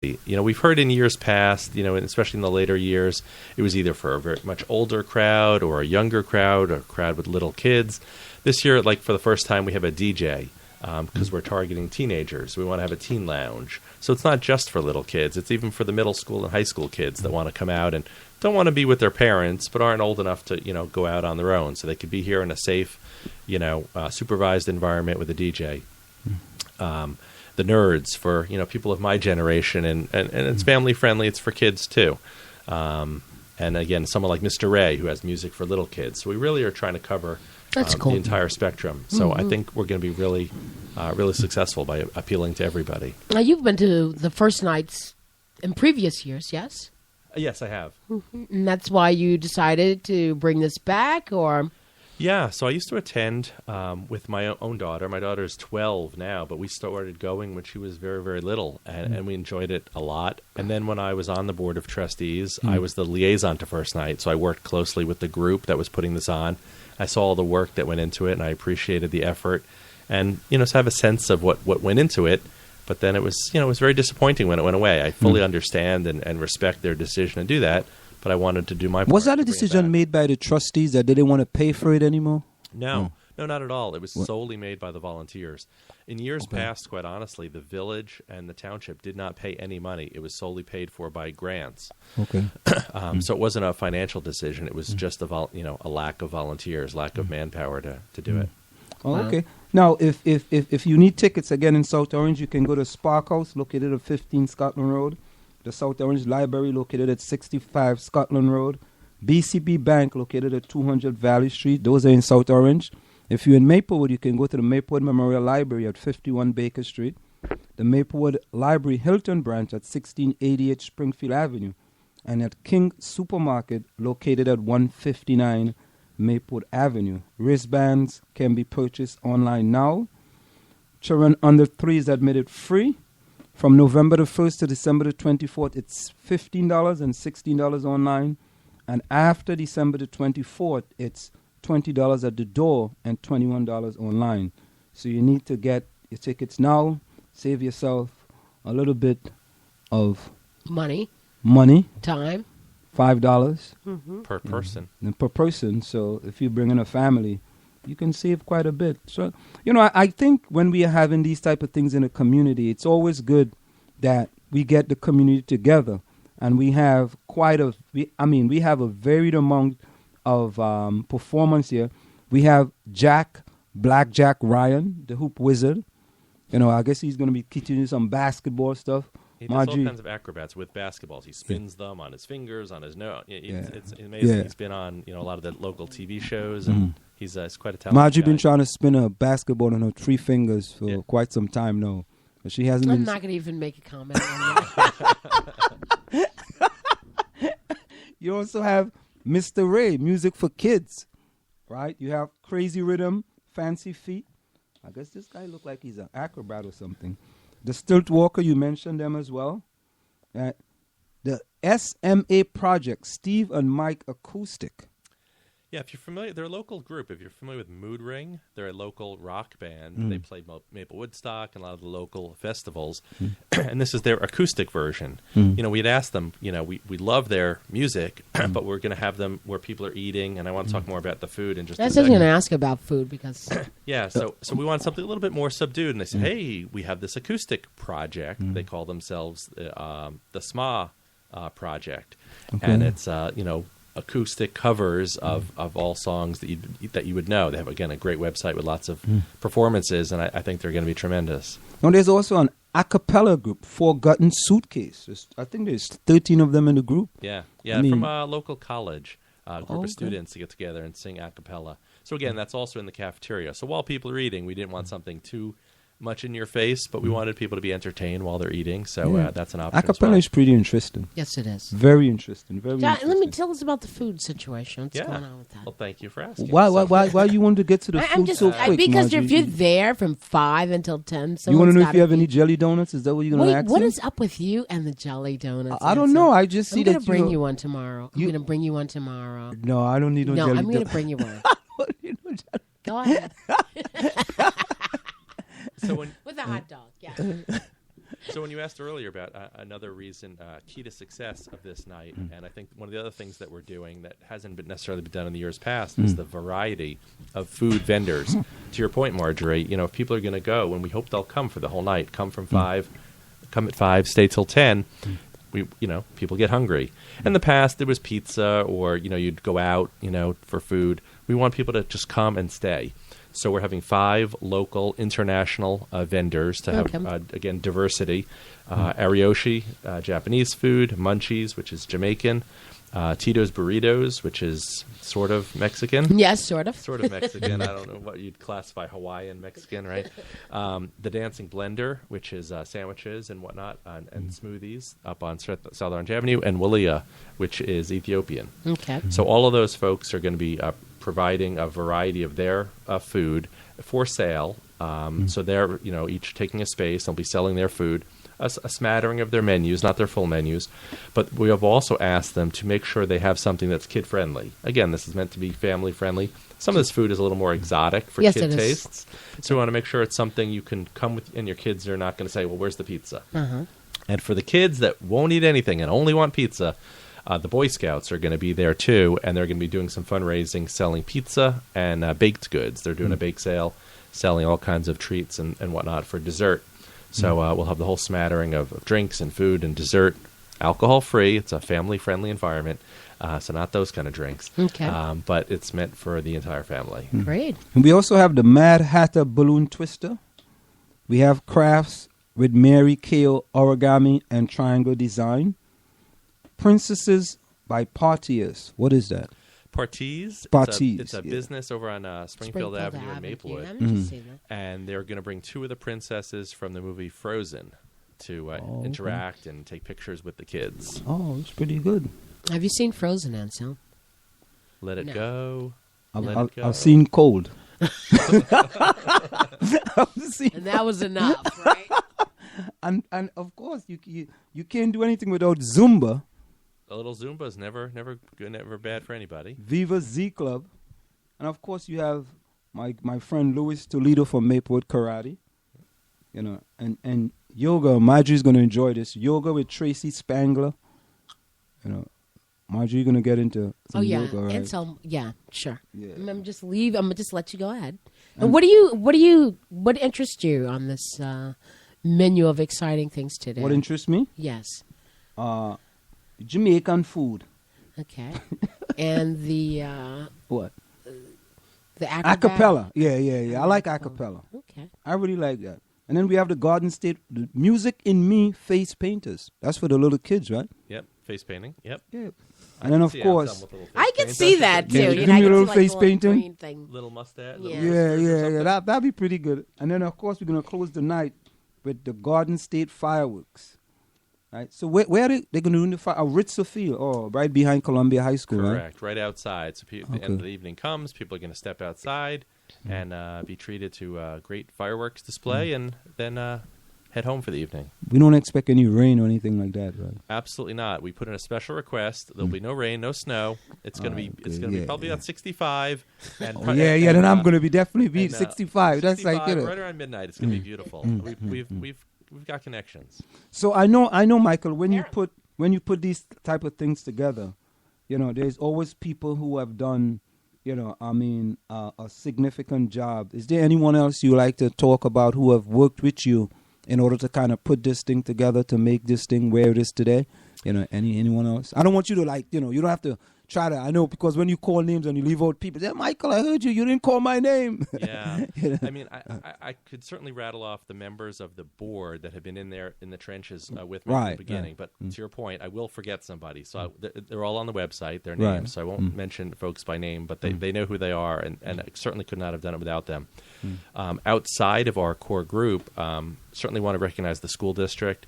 We've heard in years past, and especially in the later years, it was either for a very much older crowd or a younger crowd or a crowd with little kids. This year, like for the first time, we have a DJ because we're targeting teenagers. We want to have a teen lounge. So it's not just for little kids. It's even for the middle school and high school kids that want to come out and don't want to be with their parents but aren't old enough to, go out on their own. So they could be here in a safe, supervised environment with a DJ. The nerds for people of my generation, and it's family friendly. It's for kids too, and again, someone like Mr. Ray who has music for little kids. So we really are trying to cover the entire spectrum. So I think we're going to be really, really successful by appealing to everybody. Now you've been to the first nights in previous years, yes? Yes, I have. Mm-hmm. And that's why you decided to bring this back, or? Yeah, so I used to attend with my own daughter. My daughter is 12 now, but we started going when she was very, very little, and we enjoyed it a lot. And then when I was on the board of trustees, I was the liaison to First Night, so I worked closely with the group that was putting this on. I saw all the work that went into it, and I appreciated the effort, and to have a sense of what went into it. But then it was very disappointing when it went away. I fully understand and respect their decision to do that. But I wanted to do my part. Was that a decision made by the trustees that they didn't want to pay for it anymore? No, not at all. It was solely made by the volunteers. In years past, quite honestly, the village and the township did not pay any money. It was solely paid for by grants. Okay. So it wasn't a financial decision. It was just a lack of volunteers, lack of manpower to do it. Oh, okay. Now, if you need tickets again in South Orange, you can go to Spark House, located at 15 Scotland Road. The South Orange Library, located at 65 Scotland Road. BCB Bank, located at 200 Valley Street. Those are in South Orange. If you're in Maplewood, you can go to the Maplewood Memorial Library at 51 Baker Street. The Maplewood Library Hilton branch at 1688 Springfield Avenue. And at King Supermarket, located at 159 Maplewood Avenue. Wristbands can be purchased online now. Children under 3 is admitted free. From November the 1st to December the 24th, it's $15 and $16 online. And after December the 24th, it's $20 at the door and $21 online. So you need to get your tickets now. Save yourself a little bit of money, $5 time, per person. Per person. So if you bring in a family, you can save quite a bit. So, I think when we are having these type of things in a community, it's always good that we get the community together. And we have we have a varied amount of performance here. We have Black Jack Ryan, the hoop wizard. I guess he's going to be teaching you some basketball stuff. He does all kinds of acrobats with basketballs. He spins them on his fingers, on his nose. It's amazing. Yeah. He's been on a lot of the local TV shows, and he's quite a talented Marjorie guy. Been trying to spin a basketball on her 3 fingers for quite some time now. But she hasn't. I'm not going to even make a comment on that. You also have Mr. Ray, music for kids, right? You have Crazy Rhythm, Fancy Feet. I guess this guy looked like he's an acrobat or something. The Stilt Walker, you mentioned them as well. The SMA Project, Steve and Mike Acoustic. Yeah, if you're familiar, they're a local group. If you're familiar with Mood Ring, they're a local rock band. They played Maple Woodstock and a lot of the local festivals. And this is their acoustic version. We'd asked them, we love their music, but we're going to have them where people are eating. And I want to talk more about the food in just a second. I was going to ask about food because... so we want something a little bit more subdued. And they said, hey, we have this acoustic project. They call themselves the SMA Project. Okay. And it's, acoustic covers of all songs that you would know. They have, again, a great website with lots of performances, and I think they're going to be tremendous. Now, there's also an a cappella group, Forgotten Suitcase. I think there's 13 of them in the group. Yeah, from a local college group of students to get together and sing a cappella. So, again, that's also in the cafeteria. So while people are eating, we didn't want something too much in your face, but we wanted people to be entertained while they're eating, so that's an option. Acapella is pretty interesting. Yes, it is. Very interesting. Very interesting. Let me tell us about the food situation. What's going on with that? Well, thank you for asking. Why you want to get to the food so quick? Because Margie? if you're there from 5 until 10, you want to know if you have any jelly donuts? Is that what you're going to ask? What is up with you and the jelly donuts? I don't know. I just see that I'm going to bring you one tomorrow. I'm going to bring you one tomorrow. No, I don't need no jelly donuts. No, I'm going to bring you one. Go ahead. So with a hot dog, yeah. So when you asked earlier about another reason, key to success of this night, and I think one of the other things that we're doing that hasn't been necessarily been done in the years past is the variety of food vendors. To your point, Marjorie, if people are going to go, and we hope they'll come for the whole night, come at 5, stay till 10. People get hungry. In the past, there was pizza, or you'd go out, for food. We want people to just come and stay. So we're having 5 local, international vendors to have, again, diversity. Arioshi, Japanese food. Munchies, which is Jamaican. Tito's Burritos, which is sort of Mexican. Yes, sort of. Sort of Mexican. I don't know what you'd classify, Hawaiian, Mexican, right? The Dancing Blender, which is sandwiches and whatnot, and smoothies up on South Orange Avenue. And Walia, which is Ethiopian. Okay. So all of those folks are going to be providing a variety of their food for sale. So they're, each taking a space. They'll be selling their food. A smattering of their menus, not their full menus, but we have also asked them to make sure they have something that's kid-friendly. Again, this is meant to be family-friendly. Some of this food is a little more exotic for kid tastes, so we want to make sure it's something you can come with, and your kids are not going to say, well, where's the pizza? And for the kids that won't eat anything and only want pizza, the Boy Scouts are going to be there too, and they're going to be doing some fundraising, selling pizza and baked goods. They're doing a bake sale, selling all kinds of treats and whatnot for dessert. So we'll have the whole smattering of drinks and food and dessert, alcohol-free. It's a family-friendly environment, so not those kind of drinks. Okay. But it's meant for the entire family. Great. And we also have the Mad Hatter Balloon Twister. We have crafts with Mary Kale origami and triangle design. Princesses by Partiers. What is that? Parties. Parties, It's a business over on Springfield Avenue in Maplewood. And they're going to bring 2 of the princesses from the movie Frozen to interact and take pictures with the kids. Oh, it's pretty good. Have you seen Frozen, Ansel? Let it go. I've seen Cold. And that was enough, right? And of course, you can't do anything without Zumba. A little Zumba is never good, never bad for anybody. Viva Z Club. And of course, you have my friend Louis Toledo from Maplewood Karate. And yoga. Marjorie's going to enjoy this. Yoga with Tracy Spangler. Marjorie's going to get into some yoga, right? And so, yeah, sure. Yeah. I'm gonna just let you go ahead. And what interests you on this menu of exciting things today? What interests me? Yes. Jamaican food. Okay. And the what? The acapella. Yeah. I like acapella. Okay. I really like that. And then we have the Garden State the Music in Me face painters. That's for the little kids, right? Yep. Face painting. Yep. Yeah. And then of course, I can see that too. Yeah, give me a little face painting. Little mustache. Yeah. That'd be pretty good. And then of course we're gonna close the night with the Garden State fireworks. Right. So where are they going to do the fire? Ritzer Field, right behind Columbia High School, correct, right outside. So the end of the evening comes, people are going to step outside and be treated to a great fireworks display, and then head home for the evening. We don't expect any rain or anything like that, right? Absolutely not. We put in a special request. There'll be no rain, no snow. It's going to be be probably about 65. And then I'm going to be definitely 65. That's 65, like right around midnight. It's going to be beautiful. We've got connections. So I know, Michael. When you put these type of things together, there's always people who have done, a significant job. Is there anyone else you like to talk about who have worked with you in order to kind of put this thing together to make this thing where it is today? Anyone else? I don't want you to you don't have to try to. I know, because when you call names and you leave out people, say, Michael, I heard you. You didn't call my name. Yeah. I mean, I could certainly rattle off the members of the board that have been in there in the trenches with me from the beginning. But to your point, I will forget somebody. So they're all on the website, their names. So I won't mention folks by name, but they know who they are, and I certainly could not have done it without them. Outside of our core group, certainly want to recognize the school district,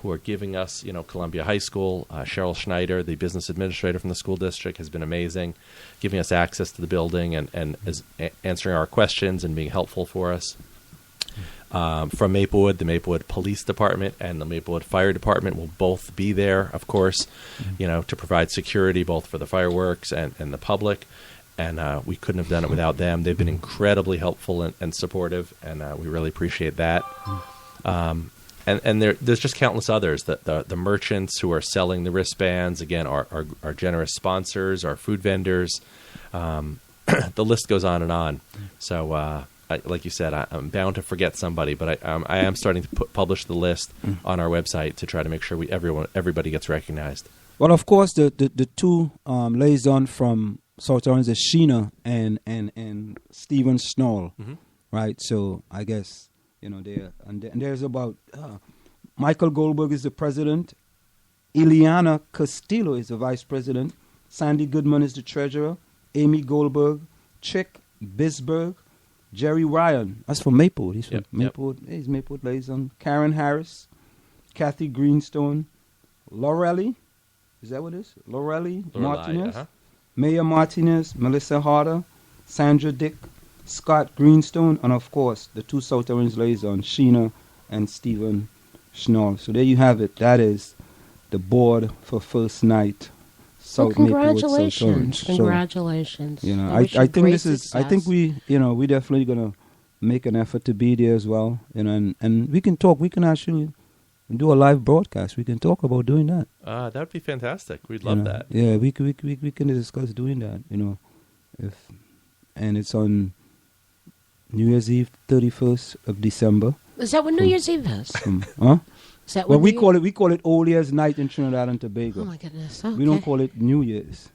who are giving us, Columbia High School. Cheryl Schneider, the business administrator from the school district, has been amazing, giving us access to the building and is answering our questions and being helpful for us. From Maplewood, the Maplewood Police Department and the Maplewood Fire Department will both be there, of course, to provide security both for the fireworks and the public. And we couldn't have done it without them. They've been incredibly helpful and supportive, and we really appreciate that. And there's just countless others. The merchants who are selling the wristbands, again, are generous sponsors, our food vendors. The list goes on and on. So, like you said, I'm bound to forget somebody, but I am starting to publish the list on our website to try to make sure everybody gets recognized. Well, of course, the two liaisons from South Orange is Sheena and Stephen Schnall, right? So I guess there and there's about Michael Goldberg is the president, Ileana Castillo is the vice president, Sandy Goodman is the treasurer, Amy Goldberg, Chick Bisberg, Jerry Ryan. That's from Maplewood. He's from Maplewood. Yep. He's Maplewood liaison. Karen Harris, Kathy Greenstone, Lorelli. Is that what it is? Lorelli Martinez. Maya Martinez, Melissa Harder, Sandra Dick, Scott Greenstone, and of course the two South Orange liaisons, Sheena and Stephen Schnall. So there you have it. That is the board for first night. South Congratulations! South Congratulations! So, I think this is. Success. I think we definitely gonna make an effort to be there as well. And we can talk. We can actually do a live broadcast. We can talk about doing that. That would be fantastic. We'd love that. Yeah, we can discuss doing that. And it's on New Year's Eve, 31st of December. Is that what New Year's Eve is? Huh? Is that well, we call it Old Year's Night in Trinidad and Tobago. Oh my goodness! Okay. We don't call it New Year's.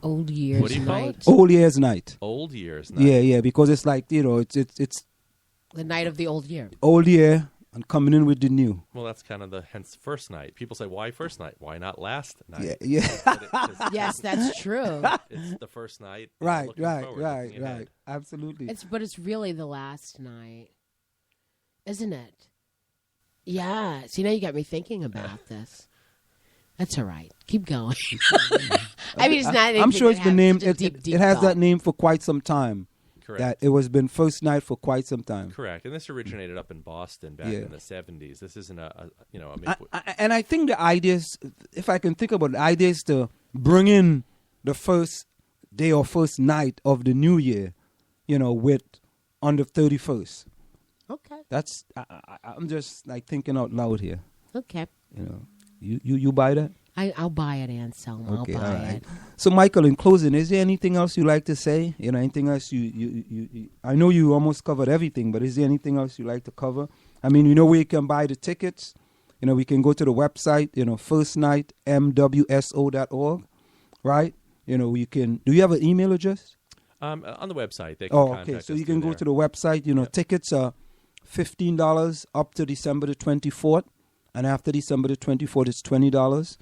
Old Year's what do you Night. Call it? Old Year's Night. Old Year's Night. Yeah, because it's like it's the night of the old year. Old year and coming in with the new. Well, that's kind of hence first night. People say, why first night? Why not last night? Yeah. Yes, that's true. It's the first night. Right. Right. Absolutely. But it's really the last night, isn't it? Yeah. See, now you got me thinking about this. That's all right. Keep going. I mean, it's not. I'm sure it's the name. Deep it has thought. that name for quite some time. Correct. That it was been first night for quite some time. Correct. And this originated up in Boston back in the 70s. This isn't a and I think the idea is, if I can think about it, the idea is to bring in the first day or first night of the new year, with on the 31st. Okay. That's I'm just like thinking out loud here. Okay. You buy that? I'll buy it, Anselm. Okay, I'll buy all right. it. So, Michael, in closing, is there anything else you like to say? Anything else you I know you almost covered everything, but is there anything else you like to cover? I mean, where you can buy the tickets. We can go to the website, firstnightmwso.org, right? You can. Do you have an email address? On the website. They can contact okay. So us you can go there. to the website. Tickets are $15 up to December the 24th, and after December the 24th, it's $20.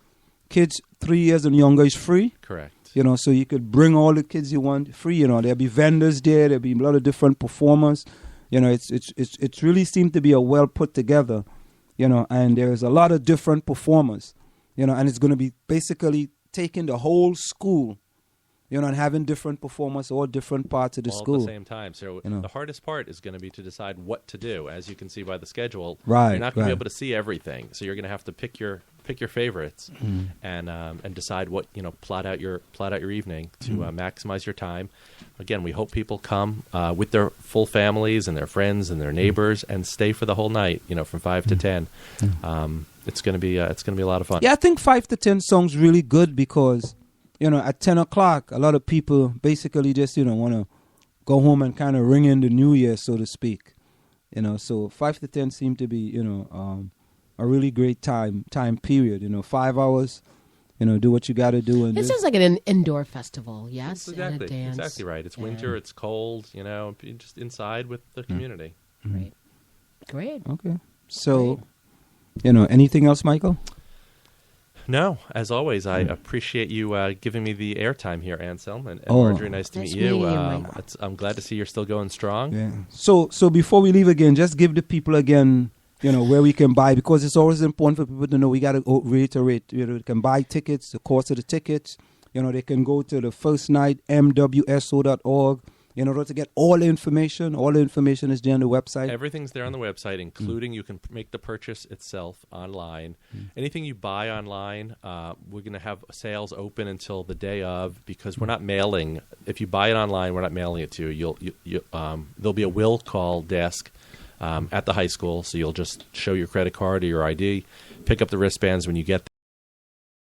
Kids 3 years and younger is free. Correct. So you could bring all the kids you want free. There'll be vendors there. There'll be a lot of different performers. It's really seemed to be a well put together. And there's a lot of different performers. And it's going to be basically taking the whole school, and having different performers all different parts of the school at the same time. So the hardest part is going to be to decide what to do. As you can see by the schedule, right, you're not going to be able to see everything. So you're going to have to pick your favorites and decide what plot out your evening to maximize your time. Again, we hope people come with their full families and their friends and their neighbors and stay for the whole night. From 5 to 10. It's going to be a lot of fun. Yeah, I think 5 to 10 sounds really good because at 10 o'clock, a lot of people basically just want to go home and kind of ring in the new year, so to speak. So 5 to 10 seem to be a really great time period. 5 hours. Do what you got to do. And it sounds like an indoor festival, yes? Exactly. And a dance. Exactly right. It's winter. It's cold. Just inside with the community. Great. Great. Okay. So, anything else, Michael? No. As always, I appreciate you giving me the airtime here, Anselm and Marjorie. Nice to meet you. I'm glad to see you're still going strong. Yeah. So before we leave again, just give the people again. Where we can buy, because it's always important for people to know. We got to reiterate, they can buy tickets, the cost of the tickets. They can go to the firstnightmwso.org in order to get all the information. All the information is there on the website. Everything's there on the website, including you can make the purchase itself online. Anything you buy online, we're going to have sales open until the day of, because we're not mailing. If you buy it online, we're not mailing it to you. There'll be a will call desk at the high school. So you'll just show your credit card or your ID, pick up the wristbands when you get